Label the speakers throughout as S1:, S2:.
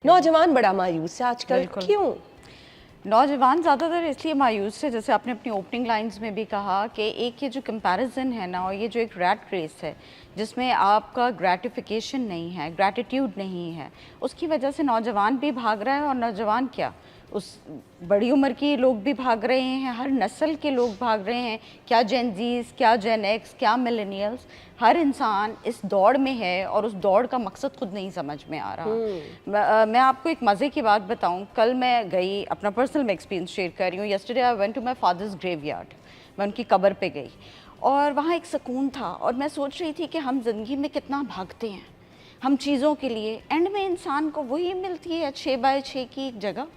S1: नौजवान बड़ा मायूस है आजकल, क्यों?
S2: नौजवान ज़्यादातर इसलिए मायूस है, जैसे आपने अपनी ओपनिंग लाइंस में भी कहा कि एक ये जो कंपैरिजन है ना, और ये जो एक रैट रेस है जिसमें आपका ग्रेटिफिकेशन नहीं है, ग्रैटिट्यूड नहीं है, उसकी वजह से नौजवान भी भाग रहा है। और नौजवान क्या, उस बड़ी उम्र के लोग भी भाग रहे हैं, हर नस्ल के लोग भाग रहे हैं, क्या जेन जीज, क्या जेन एक्स, क्या मिलेनियल्स, हर इंसान इस दौड़ में है और उस दौड़ का मकसद खुद नहीं समझ में आ रहा। मैं आपको एक मज़े की बात बताऊं, कल मैं गई, अपना पर्सनल एक्सपीरियंस शेयर कर रही हूँ। Yesterday I went to my father's graveyard, मैं उनकी कब्र पे गई और वहाँ एक सुकून था। और मैं सोच रही थी कि हम ज़िंदगी में कितना भागते हैं हम चीज़ों के लिए, एंड में इंसान को वही मिलती है 6x6 की एक जगह,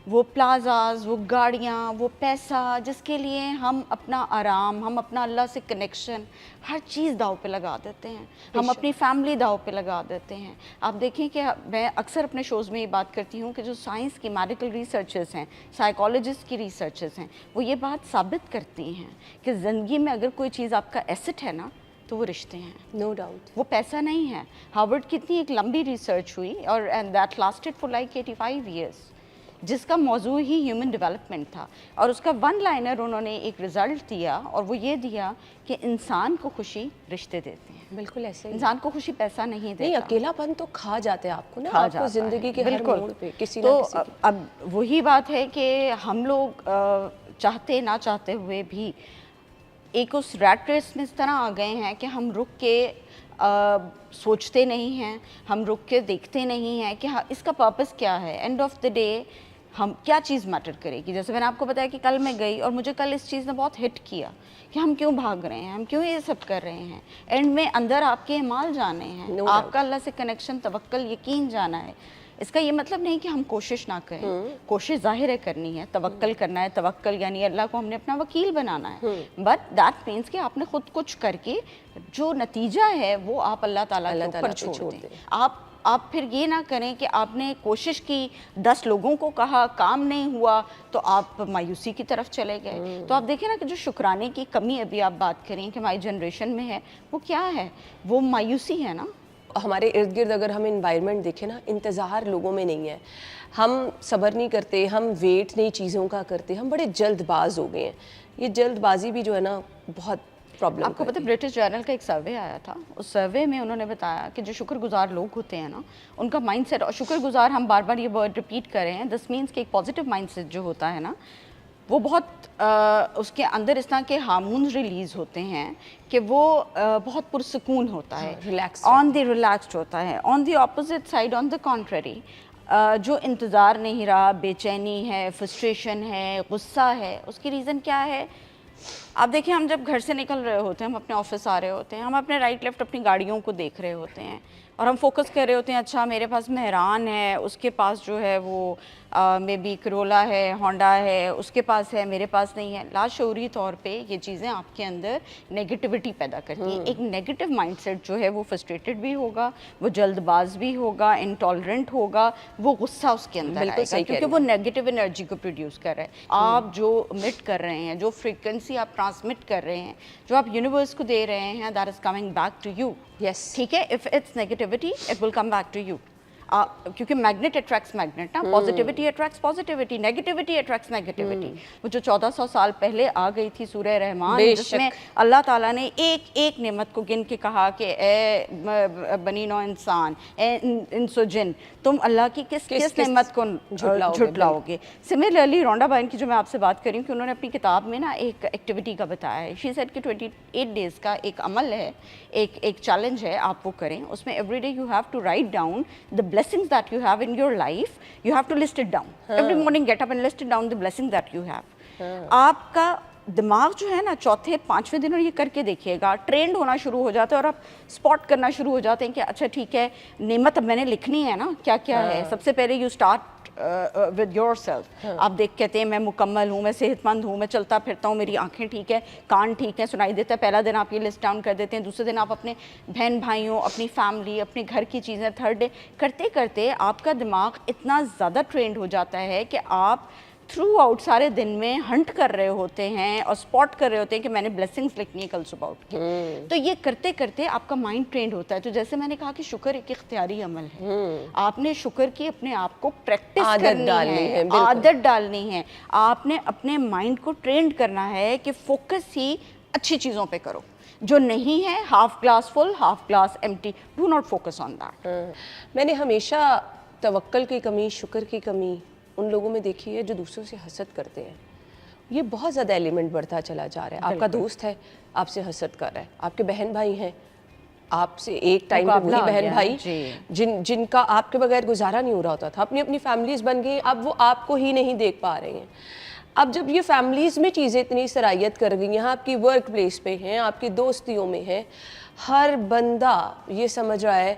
S2: वो प्लाजाज, वो गाड़ियाँ, वो पैसा, जिसके लिए हम अपना आराम, हम अपना अल्लाह से कनेक्शन, हर चीज़ दाव पे लगा देते हैं, हम अपनी फैमिली दाव पे लगा देते हैं। आप देखें कि मैं अक्सर अपने शोज़ में ये बात करती हूँ कि जो साइंस की मेडिकल रिसर्चेस हैं, साइकोलॉजिस्ट की रिसर्चेस हैं, वो ये बात साबित करती हैं कि ज़िंदगी में अगर कोई चीज़ आपका एसेट है ना, तो वो रिश्ते हैं,
S1: नो डाउट,
S2: वो पैसा नहीं है। हार्वर्ड की इतनी एक लंबी रिसर्च हुई और and that lasted for like 85 years, जिसका मौजू ही ह्यूमन डेवलपमेंट था। और उसका वन लाइनर उन्होंने एक रिज़ल्ट दिया, और वो ये दिया कि इंसान को खुशी रिश्ते देते हैं।
S1: बिल्कुल ऐसे ही।
S2: इंसान को खुशी पैसा नहीं देता।
S1: नहीं, अकेलापन तो खा जाते हैं आपको ना,
S2: खा
S1: आपको
S2: जाता
S1: जिंदगी के हर मोड़ पे किसी
S2: तो
S1: ना किसी की।
S2: अब वही बात है कि हम लोग चाहते ना चाहते हुए भी एक उस रैट रेस में इस तरह आ गए हैं कि हम रुक के सोचते नहीं हैं, हम रुक के देखते नहीं हैं कि हाँ, इसका पर्पस क्या है, एंड ऑफ द डे हम क्या चीज़ मैटर करेगी। जैसे मैंने आपको बताया कि कल मैं गई और मुझे कल इस चीज़ ने बहुत हिट किया कि हम क्यों भाग रहे हैं, हम क्यों ये सब कर रहे हैं। एंड में अंदर आपके अमाल जाने हैं, आपका अल्लाह से कनेक्शन, तवक्कल, यकीन जाना है। इसका ये मतलब नहीं कि हम कोशिश ना करें, कोशिश ज़ाहिर है करनी है, तवक्कल करना है। तवक्कल यानी अल्लाह को हमने अपना वकील बनाना है, बट दैट मीन्स कि आपने खुद कुछ करके जो नतीजा है वो आप अल्लाह ताला के ऊपर छोड़ दें। आप फिर ये ना करें कि आपने कोशिश की, 10 लोगों को कहा, काम नहीं हुआ, तो आप मायूसी की तरफ चले गए। तो आप देखें ना कि जो शुक्राने की कमी अभी आप बात करें कि हमारी जनरेशन में है, वो क्या है, वो मायूसी है ना।
S1: हमारे इर्द गिर्द अगर हम इन्वायरमेंट देखें ना, इंतज़ार लोगों में नहीं है, हम सब्र नहीं करते, हम वेट नई चीज़ों का करते, हम बड़े जल्दबाज हो गए हैं। ये जल्दबाजी भी जो है ना बहुत प्रॉब्लम।
S2: आपको पता है ब्रिटिश जर्नल का एक सर्वे आया था, उस सर्वे में उन्होंने बताया कि जो शुक्रगुजार लोग होते हैं ना, उनका माइंडसेट, और शुक्रगुजार हम बार बार ये वर्ड रिपीट कर रहे हैं, दिस मीन्स कि एक पॉजिटिव माइंडसेट जो होता है ना, वो बहुत उसके अंदर इस तरह के हार्मोन्स रिलीज़ होते हैं कि वो बहुत पुरसकून होता है,
S1: रिलैक्स,
S2: ऑन द रिलैक्स्ड होता है। On the opposite side, on the contrary, जो इंतज़ार नहीं रहा, बेचैनी है, फ्रस्ट्रेशन है, गुस्सा है, उसकी रीज़न क्या है। आप देखिए, हम जब घर से निकल रहे होते हैं, हम अपने ऑफिस आ रहे होते हैं, हम अपने राइट लेफ्ट अपनी गाड़ियों को देख रहे होते हैं और हम फोकस कर रहे होते हैं, अच्छा मेरे पास मेहरान है, उसके पास जो है वो मे बी करोला है, होंडा है, उसके पास है, मेरे पास नहीं है। लाशऊरी तौर पे ये चीज़ें आपके अंदर नेगेटिविटी पैदा करती हैं। एक नेगेटिव माइंडसेट जो है वो फ्रस्ट्रेटेड भी होगा, वो जल्दबाज भी होगा, इंटॉलरेंट होगा, वो गुस्सा उसके अंदर आएगा, क्योंकि वो नेगेटिव एनर्जी को प्रोड्यूस कर रहा है। आप जो मिट कर रहे हैं, जो फ्रीक्वेंसी आप ट्रांसमिट कर रहे हैं, जो आप यूनिवर्स को दे रहे हैं, that is coming back to you.
S1: Yes,
S2: ठीक है, if it's negativity it will come back to you. क्योंकि मैग्नेट अट्रैक्ट्स मैग्नेट ना, positivity attracts positivity, negativity attracts negativity. वो जो 1400 साल पहले आ गई थी सूरह रहमान, जिसमें अल्लाह ताला ने एक एक नेमत को गिन के कहा कि ए बनी नौ इंसान, ए इंसो जिन, तुम अल्लाह की किस किस नेमत को झुटलाओगे। सिमिलरली रोंडा बाइन की जो मैं आपसे बात कर रही हूँ कि उन्होंने अपनी किताब में ना एक एक्टिविटी का बताया है। शी सेड कि 28 डेज़ का एक अमल है, एक चैलेंज है, आप वो करें। उसमें every day you have to write down the blessings that you have in your life, you have to list it down. Every morning get up and list it down the blessings that you have. आपका दिमाग जो है ना, चौथे पांचवें दिन और ये करके देखिएगा, ट्रेंड होना शुरू हो जाता है और आप स्पॉट करना शुरू हो जाते हैं कि अच्छा ठीक है, नेमत अब मैंने लिखनी है ना, क्या क्या है। सबसे पहले you start with your self. आप देख कहते हैं मैं मुकम्मल हूँ, मैं सेहतमंद हूँ, मैं चलता फिरता हूँ, मेरी आंखें ठीक है, कान ठीक है, सुनाई देता है। पहला दिन आप ये लिस्ट डाउन कर देते हैं, दूसरे दिन आप अपने बहन भाइयों, अपनी फैमिली, अपने घर की चीज़ें, थर्ड डे करते करते आपका दिमाग इतना ज़्यादा ट्रेंड हो जाता है कि आप थ्रू आउट सारे दिन में हंट कर रहे होते हैं और स्पॉट कर रहे होते हैं कि मैंने ब्लेसिंग्स लिखनी है कल सुबह उठ के। तो ये करते करते आपका माइंड ट्रेंड होता है। तो जैसे मैंने कहा कि शुक्र एक इख्तियारी अमल है, आपने शुक्र की अपने आप को प्रैक्टिस करनी है, आदत डालनी है, आपने अपने माइंड को ट्रेंड करना है कि फोकस ही अच्छी चीज़ों पे करो, जो नहीं है half glass full half glass empty, do not focus on that.
S1: मैंने हमेशा तवक्कल की कमी, शुक्र की कमी उन लोगों में देखी है जो दूसरों से हसद करते हैं। ये बहुत ज़्यादा एलिमेंट बढ़ता चला जा रहा है। आपका दोस्त है, आपसे हसद कर रहा है, आपके बहन भाई हैं, आपसे एक टाइम पे वही बहन भाई जिनका आपके बगैर गुजारा नहीं हो रहा होता था, अपनी अपनी फैमिलीज बन गई, अब वो आपको ही नहीं देख पा रहे हैं। अब जब ये फैमिलीज़ में चीज़ें इतनी सराहियत कर गई हैं, आपकी वर्क प्लेस पे हैं, आपकी दोस्तियों में हैं, हर बंदा ये समझ रहा है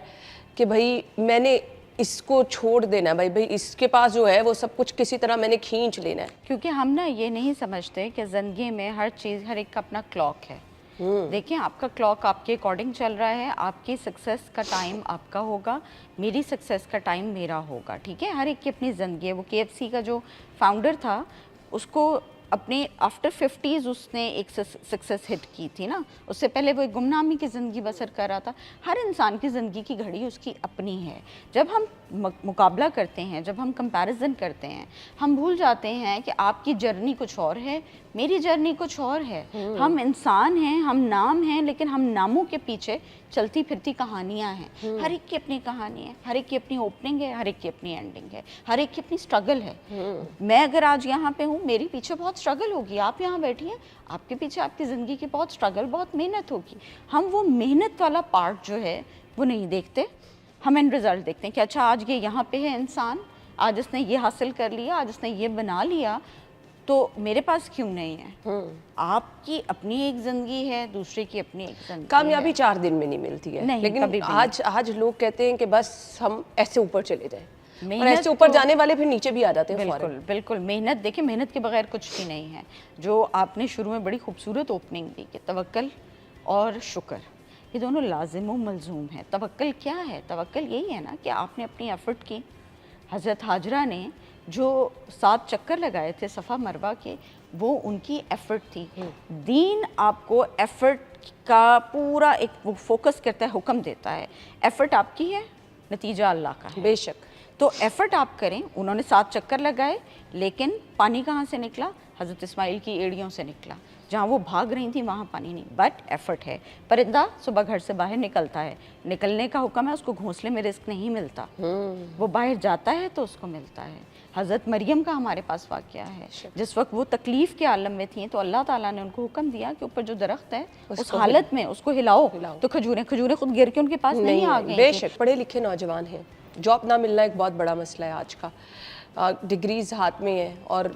S1: कि भाई मैंने इसको छोड़ देना है, भाई इसके पास जो है वो सब कुछ किसी तरह मैंने खींच लेना है।
S2: क्योंकि हम ना ये नहीं समझते कि ज़िंदगी में हर चीज़, हर एक का अपना क्लॉक है। देखिए आपका क्लॉक आपके अकॉर्डिंग चल रहा है, आपकी सक्सेस का टाइम आपका होगा, मेरी सक्सेस का टाइम मेरा होगा, ठीक है। हर एक की अपनी ज़िंदगी है। वो KFC का जो फाउंडर था, उसको अपने आफ्टर 50s उसने एक सक्सेस हिट की थी ना, उससे पहले वो एक गुमनामी की ज़िंदगी बसर कर रहा था। हर इंसान की ज़िंदगी की घड़ी उसकी अपनी है। जब हम मुकाबला करते हैं, जब हम कंपैरिजन करते हैं, हम भूल जाते हैं कि आपकी जर्नी कुछ और है, मेरी जर्नी कुछ और है। हम इंसान हैं, हम नाम हैं, लेकिन हम नामों के पीछे चलती फिरती कहानियाँ हैं। हर एक की अपनी कहानी है, हर एक की अपनी ओपनिंग है, हर एक की अपनी एंडिंग है, हर एक की अपनी स्ट्रगल है। मैं अगर आज यहाँ पे हूँ, मेरे पीछे बहुत स्ट्रगल होगी। आप यहाँ बैठी हैं, आपके पीछे आपकी ज़िंदगी की बहुत स्ट्रगल, बहुत मेहनत होगी। हम वो मेहनत वाला पार्ट जो है वो नहीं देखते, हम एंड रिज़ल्ट देखते हैं कि अच्छा आज ये यहाँ पे है इंसान, आज इसने ये हासिल कर लिया, आज इसने ये बना लिया, तो मेरे पास क्यों नहीं है। आपकी अपनी एक ज़िंदगी है, दूसरे की अपनी एक ज़िंदगी।
S1: कामयाबी 4 दिन में नहीं मिलती है,
S2: नहीं,
S1: लेकिन आज लोग कहते हैं कि बस हम ऐसे ऊपर चले जाएं, और ऐसे ऊपर जाने वाले फिर नीचे भी आ जाते हैं।
S2: बिल्कुल बिल्कुल। मेहनत, देखिए मेहनत के बगैर कुछ भी नहीं है। जो आपने शुरू में बड़ी खूबसूरत ओपनिंग दी कि तवक्कल और शुक्र, ये दोनों लाजिम व मलजूम है। तवक्कल क्या है? तवक्कल यही है ना कि आपने अपनी एफर्ट की। हज़रत हाजरा ने जो 7 चक्कर लगाए थे सफ़ा मरवा के, वो उनकी एफ़र्ट थी। दीन आपको एफ़र्ट का पूरा एक वो फोकस करता है, हुक्म देता है। एफ़र्ट आपकी है, नतीजा अल्लाह का है।
S1: बेशक।
S2: तो एफ़र्ट आप करें। उन्होंने 7 चक्कर लगाए, लेकिन पानी कहाँ से निकला? हज़रत इस्माइल की एड़ियों से निकला। जहाँ वो भाग रही थी वहाँ पानी नहीं, बट एफ़र्ट है। परिंदा सुबह घर से बाहर निकलता है, निकलने का हुक्म है, उसको घोंसले में रिस्क नहीं मिलता, वो बाहर जाता है तो उसको मिलता है। हज़रत मरियम का हमारे पास वाक़या है, जिस वक्त वो तकलीफ़ के आलम में थी तो अल्लाह ताला ने उनको हुक्म दिया कि ऊपर जो दरख्त है उस हालत में उसको हिलाओ, तो खजूरें खुद गिर के उनके पास नहीं आ गई।
S1: बेशक पढ़े लिखे नौजवान हैं, जॉब ना मिलना एक बहुत बड़ा मसला है आज का। डिग्रीज हाथ में है और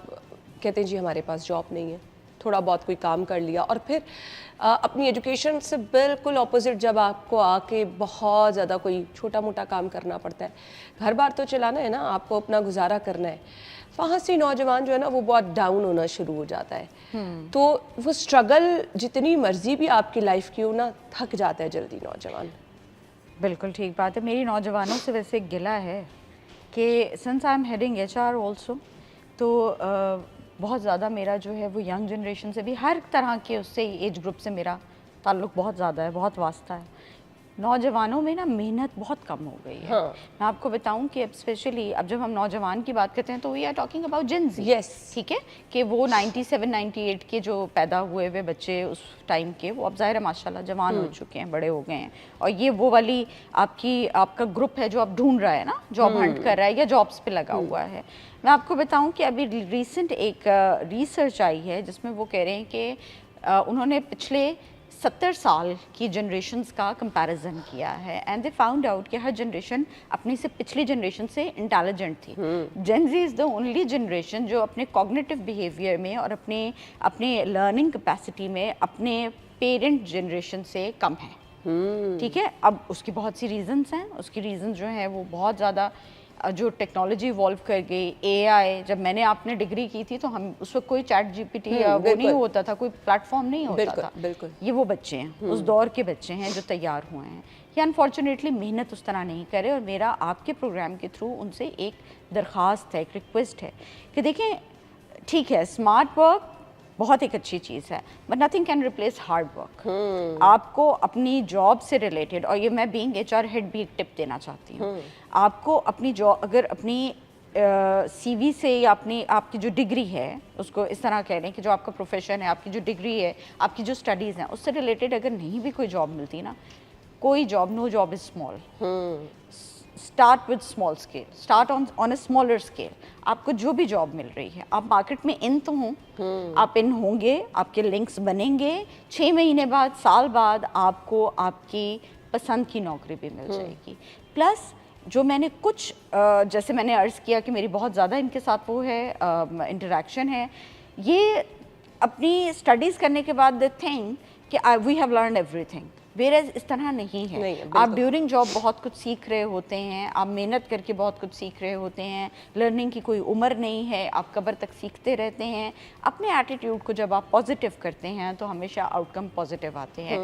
S1: कहते हैं जी हमारे पास जॉब नहीं है, थोड़ा बहुत कोई काम कर लिया, और फिर अपनी एजुकेशन से बिल्कुल ऑपोजिट जब आपको आके बहुत ज़्यादा कोई छोटा मोटा काम करना पड़ता है, घर बार तो चलाना है ना, आपको अपना गुजारा करना है, वहाँ से नौजवान जो है ना वो बहुत डाउन होना शुरू हो जाता है। तो वो स्ट्रगल जितनी मर्जी भी आपकी लाइफ की हो ना, थक जाता है जल्दी नौजवान।
S2: बिल्कुल ठीक बात है। मेरी नौजवानों से वैसे गिला है कि since I am heading HR also, तो बहुत ज़्यादा मेरा जो है वो यंग जनरेशन से भी, हर तरह के उससे एज ग्रुप से मेरा ताल्लुक़ बहुत ज़्यादा है, बहुत वास्ता है। नौजवानों में ना मेहनत बहुत कम हो गई है।
S1: हाँ।
S2: मैं आपको बताऊं कि अब स्पेशली अब जब हम नौजवान की बात करते हैं तो we are talking about Gen Z.
S1: Yes,
S2: ठीक है, कि वो 97-98 के जो पैदा हुए हुए बच्चे उस टाइम के, वो अब ज़ाहिर है माशाल्लाह जवान हो चुके हैं, बड़े हो गए हैं, और ये वो वाली आपका ग्रुप है जो आप ढूंढ रहा है ना, जॉब हंट कर रहा है या जॉब्स पे लगा हुआ है। मैं आपको बताऊं कि अभी रिसेंट एक रिसर्च आई है जिसमें वो कह रहे हैं कि उन्होंने पिछले 70 साल की जनरेशन्स का कंपैरिजन किया है, एंड दे फाउंड आउट कि हर जनरेशन अपनी से पिछली जनरेशन से इंटेलिजेंट थी। जेन ज़ी इज़ द ओनली जनरेशन जो अपने कॉग्निटिव बिहेवियर में और अपने लर्निंग कैपेसिटी में अपने पेरेंट जनरेशन से कम है। ठीक है, अब उसकी बहुत सी रीज़न्स हैं। उसकी रीज़न जो है वो बहुत ज़्यादा, जो टेक्नोलॉजी इवॉल्व कर गई, AI, जब मैंने आपने डिग्री की थी तो हम उस वक्त कोई चैट GPT वो नहीं होता था, कोई प्लेटफॉर्म नहीं होता था।
S1: बिल्कुल।
S2: ये वो बच्चे हैं, उस दौर के बच्चे हैं जो तैयार हुए हैं। ये अनफॉर्चुनेटली मेहनत उस तरह नहीं करे, और मेरा आपके प्रोग्राम के थ्रू उनसे एक दरख्वास्त है, एक रिक्वेस्ट है कि देखें, ٹھیک ہے اسمارٹ ورک بہت ایک اچھی چیز ہے but nothing can replace hard work. آپ کو اپنی جاب سے ریلیٹڈ, اور یہ میں بینگ ایچ آر ہیڈ بھی ایک ٹپ دینا چاہتی ہوں, آپ کو اپنی جاب اگر اپنی سی وی سے یا اپنی آپ کی جو ڈگری ہے اس کو اس طرح کہہ لیں کہ جو آپ کا پروفیشن ہے, آپ کی جو ڈگری ہے, آپ کی جو اسٹڈیز ہیں, اس سے ریلیٹڈ اگر نہیں بھی کوئی جاب ملتی نا, کوئی job, no job is small. Start with small scale, start on a smaller scale. آپ کو جو بھی جاب مل رہی ہے, آپ مارکیٹ میں ان تو ہوں, آپ ان ہوں گے, آپ کے لنکس بنیں گے, 6 مہینے بعد, سال بعد آپ کو آپ کی پسند کی نوکری بھی مل جائے گی. پلس جو میں نے کچھ جیسے میں نے عرض کیا کہ میری بہت زیادہ ان کے ساتھ وہ ہے انٹریکشن ہے, یہ اپنی اسٹڈیز کرنے کے بعد دے تھنک کہ we have learned every thing, where اس طرح نہیں ہے. آپ ڈیورنگ جاب بہت کچھ سیکھ رہے ہوتے ہیں, آپ محنت کر کے بہت کچھ سیکھ رہے ہوتے ہیں, لرننگ کی کوئی عمر نہیں ہے, آپ قبر تک سیکھتے رہتے ہیں. اپنے ایٹیٹیوڈ کو جب آپ پازیٹیو کرتے ہیں تو ہمیشہ آؤٹ کم پازیٹیو آتے ہیں.